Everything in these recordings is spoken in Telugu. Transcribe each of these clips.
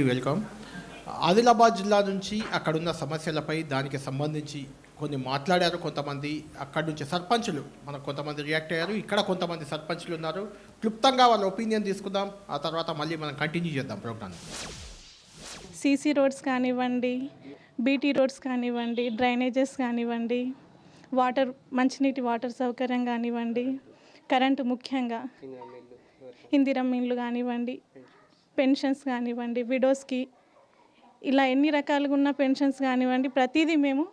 వెల్కమ్. ఆదిలాబాద్ జిల్లా నుంచి అక్కడున్న సమస్యలపై దానికి సంబంధించి కొన్ని మాట్లాడారు కొంతమంది. అక్కడి నుంచి సర్పంచులు మనకు కొంతమంది రియాక్ట్ అయ్యారు. ఇక్కడ కొంతమంది సర్పంచులు ఉన్నారు. క్లుప్తంగా వాళ్ళ ఒపీనియన్ తీసుకుందాం. ఆ తర్వాత మళ్ళీ మనం కంటిన్యూ చేద్దాం ప్రోగ్రామ్. సీసీ రోడ్స్ కానివ్వండి, బీటీ రోడ్స్ కానివ్వండి, డ్రైనేజెస్ కానివ్వండి, మంచినీటి వాటర్ సౌకర్యం కానివ్వండి, కరెంటు ముఖ్యంగా ఇందిరమ్మ ఇండ్లు కానివ్వండి, పెన్షన్స్ కానివ్వండి, విడోస్కి ఇలా ఎన్ని రకాలుగా ఉన్న పెన్షన్స్ కానివ్వండి, ప్రతిదీ మేము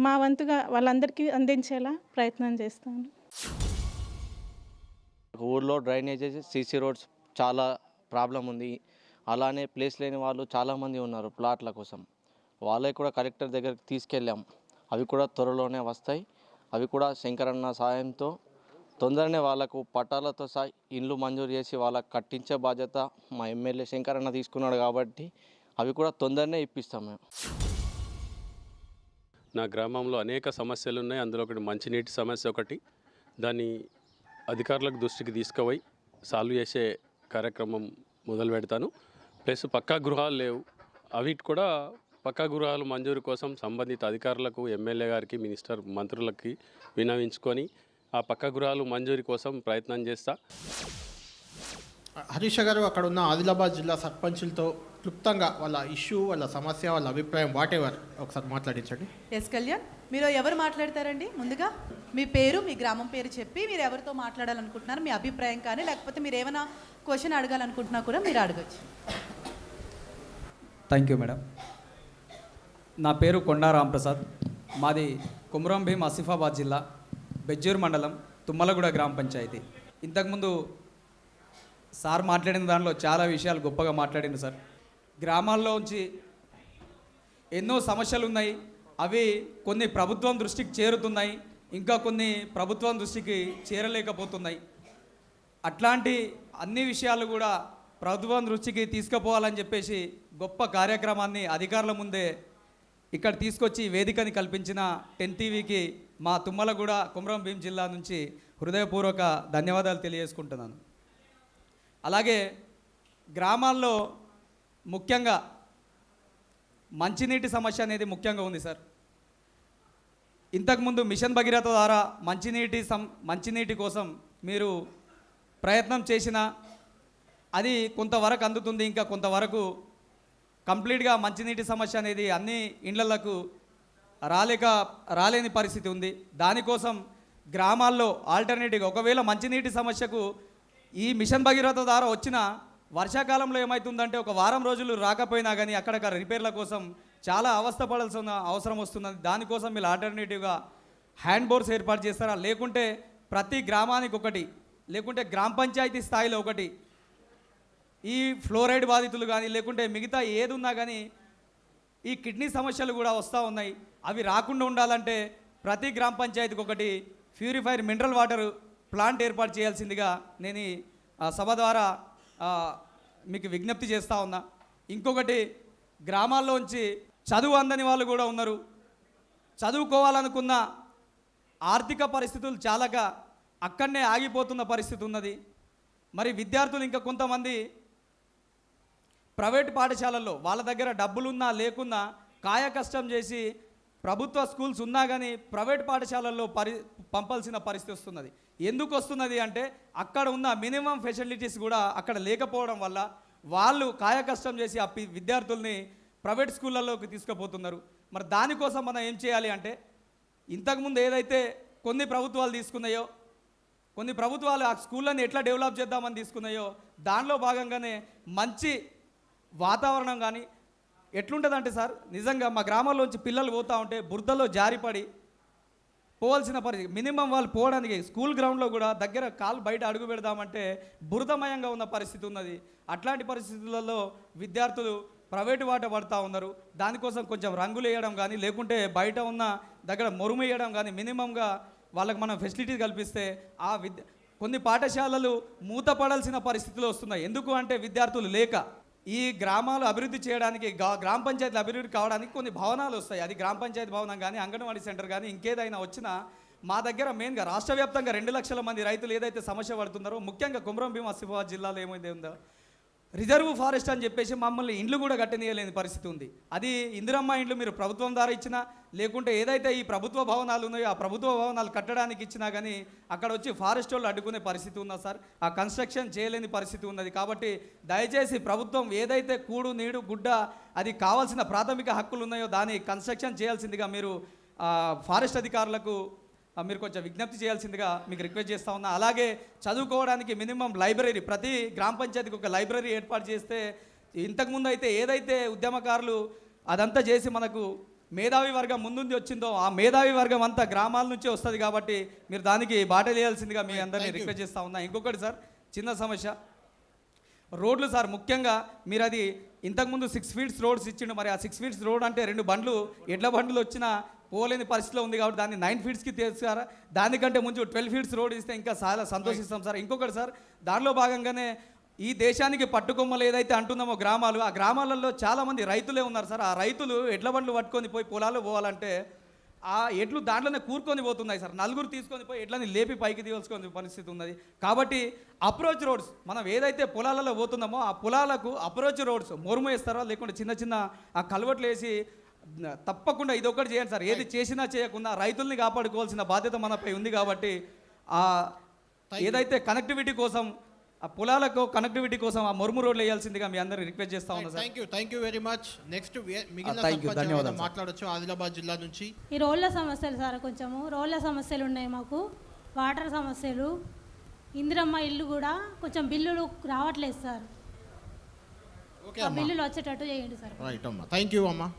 మా వంతుగా వాళ్ళందరికీ అందించేలా ప్రయత్నం చేస్తాము. ఊర్లో డ్రైనేజెస్, సీసీ రోడ్స్ చాలా ప్రాబ్లం ఉంది. అలానే ప్లేస్ లేని వాళ్ళు చాలామంది ఉన్నారు ప్లాట్ల కోసం. వాళ్ళకి కూడా కలెక్టర్ దగ్గరికి తీసుకెళ్ళాం. అవి కూడా త్వరలోనే వస్తాయి. అవి కూడా శంకరన్న సాయంతో తొందరనే వాళ్ళకు పట్టాలతో సహా ఇండ్లు మంజూరు చేసి వాళ్ళకు కట్టించే బాధ్యత మా ఎమ్మెల్యే శంకరన్న తీసుకున్నాడు కాబట్టి అవి కూడా తొందరనే ఇప్పిస్తాం మేము. నా గ్రామంలో అనేక సమస్యలు ఉన్నాయి. అందులో ఒకటి మంచినీటి సమస్య ఒకటి. దాన్ని అధికారులకు దృష్టికి తీసుకుపోయి సాల్వ్ చేసే కార్యక్రమం మొదలు పెడతాను. ప్లస్ పక్కా గృహాలు లేవు, అవి కూడా పక్కా గృహాలు మంజూరు కోసం సంబంధిత అధికారులకు, ఎమ్మెల్యే గారికి, మినిస్టర్ మంత్రులకి విన్నవించుకొని ఆ పక్కా గృహాలు మంజూరీ కోసం ప్రయత్నం చేస్తా. హరీష్ గారు, అక్కడ ఉన్న ఆదిలాబాద్ జిల్లా సర్పంచులతో క్లుప్తంగా వాళ్ళ ఇష్యూ, వాళ్ళ సమస్య, వాళ్ళ అభిప్రాయం వాట్ ఎవర్ ఒకసారి మాట్లాడించండి. ఎస్ కళ్యాణ్, మీరు ఎవరు మాట్లాడతారండి? ముందుగా మీ పేరు, మీ గ్రామం పేరు చెప్పి మీరు ఎవరితో మాట్లాడాలనుకుంటున్నారు, మీ అభిప్రాయం కానీ లేకపోతే మీరు ఏమైనా క్వశ్చన్ అడగాలనుకుంటున్నా కూడా మీరు అడగచ్చు. Thank you madam. నా పేరు కొండా రాంప్రసాద్. మాది కుమ్రం భీం ఆసిఫాబాద్ జిల్లా, బెజ్జూర్ మండలం, తుమ్మలగూడ గ్రామ పంచాయతీ. ఇంతకుముందు సార్ మాట్లాడిన దానిలో చాలా విషయాలు గొప్పగా మాట్లాడింది సార్. గ్రామాల్లోంచి ఎన్నో సమస్యలు ఉన్నాయి. అవి కొన్ని ప్రభుత్వం దృష్టికి చేరుతున్నాయి, ఇంకా కొన్ని ప్రభుత్వం దృష్టికి చేరలేకపోతున్నాయి. అట్లాంటి అన్ని విషయాలు కూడా ప్రభుత్వం దృష్టికి తీసుకుపోవాలని చెప్పేసి గొప్ప కార్యక్రమాన్ని అధికారుల ముందే ఇక్కడ తీసుకొచ్చి వేదికని కల్పించిన 10 టీవీకి మా తుమ్మలగూడ కుమ్రం భీం జిల్లా నుంచి హృదయపూర్వక ధన్యవాదాలు తెలియజేసుకుంటున్నాను. అలాగే గ్రామాల్లో ముఖ్యంగా మంచినీటి సమస్య అనేది ముఖ్యంగా ఉంది సార్. ఇంతకుముందు మిషన్ భగీరథ ద్వారా మంచినీటి కోసం మీరు ప్రయత్నం చేసినా అది కొంతవరకు అందుతుంది, ఇంకా కొంతవరకు కంప్లీట్గా మంచినీటి సమస్య అనేది అన్ని ఇండ్లకు రాలేని పరిస్థితి ఉంది. దానికోసం గ్రామాల్లో ఆల్టర్నేటివ్గా ఒకవేళ మంచినీటి సమస్యకు ఈ మిషన్ భగీరథ ద్వారా వచ్చిన వర్షాకాలంలో ఏమవుతుందంటే ఒక వారం రోజులు రాకపోయినా కానీ అక్కడక్కడ రిపేర్ల కోసం చాలా అవస్థపడాల్సిన అవసరం వస్తున్నది. దానికోసం మీరు ఆల్టర్నేటివ్గా హ్యాండ్ బోర్స్ ఏర్పాటు చేస్తారా, లేకుంటే ప్రతి గ్రామానికి ఒకటి, లేకుంటే గ్రామ పంచాయతీ స్థాయిలో ఒకటి ఈ ఫ్లోరైడ్ బాధితులు కానీ లేకుంటే మిగతా ఏది ఉన్నా కానీ ఈ కిడ్నీ సమస్యలు కూడా వస్తూ ఉన్నాయి. అవి రాకుండా ఉండాలంటే ప్రతి గ్రామ పంచాయతీకి ఒకటి ప్యూరిఫైర్ మినరల్ వాటర్ ప్లాంట్ ఏర్పాటు చేయాల్సిందిగా నేను సభ ద్వారా మీకు విజ్ఞప్తి చేస్తూ ఉన్నా. ఇంకొకటి, గ్రామాల్లోంచి చదువు అందని వాళ్ళు కూడా ఉన్నారు. చదువుకోవాలనుకున్న ఆర్థిక పరిస్థితులు చాలాక అక్కడనే ఆగిపోతున్న పరిస్థితి ఉన్నది. మరి విద్యార్థులు ఇంకా కొంతమంది ప్రైవేట్ పాఠశాలల్లో వాళ్ళ దగ్గర డబ్బులున్నా లేకున్నా కాయ కష్టం చేసి ప్రభుత్వ స్కూల్స్ ఉన్నా కానీ ప్రైవేట్ పాఠశాలల్లో పంపాల్సిన పరిస్థితి వస్తున్నది. ఎందుకు వస్తున్నది అంటే అక్కడ ఉన్న మినిమం ఫెసిలిటీస్ కూడా అక్కడ లేకపోవడం వల్ల వాళ్ళు కాయ కష్టం చేసి ఆ విద్యార్థుల్ని ప్రైవేట్ స్కూళ్ళల్లోకి తీసుకుపోతున్నారు. మరి దానికోసం మనం ఏం చేయాలి అంటే, ఇంతకుముందు ఏదైతే కొన్ని ప్రభుత్వాలు తీసుకున్నాయో, కొన్ని ప్రభుత్వాలు ఆ స్కూళ్ళని ఎట్లా డెవలప్ చేద్దామని తీసుకున్నాయో దానిలో భాగంగానే మంచి వాతావరణం కానీ ఎట్లుంటుందంటే సార్, నిజంగా మా గ్రామాల్లోంచి పిల్లలు పోతూ ఉంటే బురదలో జారిపడి పోవాల్సిన పరిస్థితి. మినిమం వాళ్ళు పోవడానికి స్కూల్ గ్రౌండ్లో కూడా దగ్గర కాలు బయట అడుగు పెడదామంటే బురదమయంగా ఉన్న పరిస్థితి ఉన్నది. అట్లాంటి పరిస్థితులలో విద్యార్థులు ప్రైవేటు వాట పడుతూ ఉన్నారు. దానికోసం కొంచెం రంగులు వేయడం కానీ లేకుంటే బయట ఉన్న దగ్గర మొరుము వేయడం కానీ మినిమంగా వాళ్ళకి మనం ఫెసిలిటీ కల్పిస్తే కొన్ని పాఠశాలలు మూతపడాల్సిన పరిస్థితులు వస్తున్నాయి. ఎందుకు అంటే విద్యార్థులు లేక. ఈ గ్రామాలు అభివృద్ధి చేయడానికి, గ్రామ పంచాయతీలు అభివృద్ధి కావడానికి కొన్ని భవనాలు వస్తాయి. అది గ్రామ పంచాయతీ భవనం కానీ, అంగన్వాడీ సెంటర్ కానీ, ఇంకేదైనా వచ్చినా మా దగ్గర మెయిన్గా రాష్ట్ర వ్యాప్తంగా 2 లక్షల మంది రైతులు ఏదైతే సమస్య పడుతున్నారో, ముఖ్యంగా కుమ్రం భీం ఆసిఫాబాద్ జిల్లాలో ఏమైంది ఉందో రిజర్వ్ ఫారెస్ట్ అని చెప్పేసి మమ్మల్ని ఇండ్లు కూడా కట్టనీయలేని పరిస్థితి ఉంది. అది ఇందిరమ్మ ఇండ్లు మీరు ప్రభుత్వం ద్వారా ఇచ్చినా, లేకుంటే ఏదైతే ఈ ప్రభుత్వ భవనాలు ఉన్నాయో ఆ ప్రభుత్వ భవనాలు కట్టడానికి ఇచ్చినా కానీ అక్కడ వచ్చి ఫారెస్ట్ వాళ్ళు అడ్డుకునే పరిస్థితి ఉందా సార్? ఆ కన్స్ట్రక్షన్ చేయలేని పరిస్థితి ఉన్నది. కాబట్టి దయచేసి ప్రభుత్వం ఏదైతే కూడు నీడు గుడ్డ అది కావాల్సిన ప్రాథమిక హక్కులు ఉన్నాయో దాన్ని కన్స్ట్రక్షన్ చేయాల్సిందిగా మీరు ఫారెస్ట్ అధికారులకు మీరు కొంచెం విజ్ఞప్తి చేయాల్సిందిగా మీకు రిక్వెస్ట్ చేస్తూ ఉన్నా. అలాగే చదువుకోవడానికి మినిమం లైబ్రరీ, ప్రతి గ్రామ పంచాయతీకి ఒక లైబ్రరీ ఏర్పాటు చేస్తే, ఇంతకుముందు అయితే ఏదైతే ఉద్యమకారులు అదంతా చేసి మనకు మేధావి వర్గం ముందుండి వచ్చిందో ఆ మేధావి వర్గం అంతా గ్రామాల నుంచే వస్తుంది. కాబట్టి మీరు దానికి బాటలేయాల్సిందిగా మీ అందరినీ రిక్వెస్ట్ చేస్తూ ఉన్నా. ఇంకొకటి సార్, చిన్న సమస్య, రోడ్లు సార్. ముఖ్యంగా మీరు అది ఇంతకుముందు 6 ఫీట్స్ రోడ్స్ ఇచ్చిండు. మరి ఆ 6 ఫీట్స్ రోడ్ అంటే 2 బండ్లు ఎడ్ల బండ్లు వచ్చినా పోలేని పరిస్థితిలో ఉంది. కాబట్టి దాన్ని 9 ఫీట్స్కి తీసారా? దానికంటే ముందు 12 ఫీట్స్ రోడ్ ఇస్తే ఇంకా చాలా సంతోషిస్తాం సార్. ఇంకొకటి సార్, దానిలో భాగంగానే ఈ దేశానికి పట్టుకొమ్మలు ఏదైతే అంటున్నామో గ్రామాలు, ఆ గ్రామాలలో చాలామంది రైతులే ఉన్నారు సార్. ఆ రైతులు ఎడ్ల బండ్లు పట్టుకొని పోయి పొలాలు పోవాలంటే ఆ ఎడ్లు దాంట్లోనే కూరుకొని పోతున్నాయి సార్. నలుగురు తీసుకొని పోయి ఎడ్లని లేపి పైకి తీయాల్సుకునే పరిస్థితి ఉన్నది. కాబట్టి అప్రోచ్ రోడ్స్, మనం ఏదైతే పొలాలలో పోతున్నామో ఆ పొలాలకు అప్రోచ్ రోడ్స్ మొరుము వేస్తారో, లేకుంటే చిన్న చిన్న ఆ కలవట్లు వేసి తప్పకుండా ఇది ఒకటి చేయండి సార్. ఏది చేసినా చేయకుండా రైతుల్ని కాపాడుకోవాల్సిన బాధ్యత మనపై ఉంది. కాబట్టి ఏదైతే కనెక్టివిటీ కోసం ఆ పొలాలకు కనెక్టివిటీ కోసం ఆ మొరుము రోడ్లు వేయాల్సిందిగా మీ అందరిని రిక్వెస్ట్ చేస్తా ఉన్నా sir. Thank you very much. Next మిగిలిన ధన్యవాదాలు మాట్లాడొచ్చు ఆదిలాబాద్ జిల్లా నుంచి. ఈ రోడ్ల సమస్యలు సార్, కొంచెము రోడ్ల సమస్యలు ఉన్నాయి మాకు, వాటర్ సమస్యలు, ఇందిరమ్మ ఇల్లు కూడా కొంచెం బిల్లులు రావట్లేదు సార్. ఓకే బిల్లులు వచ్చేటట్టు చేయండి సార్. రైట్ అమ్మా, థ్యాంక్ యూ అమ్మా.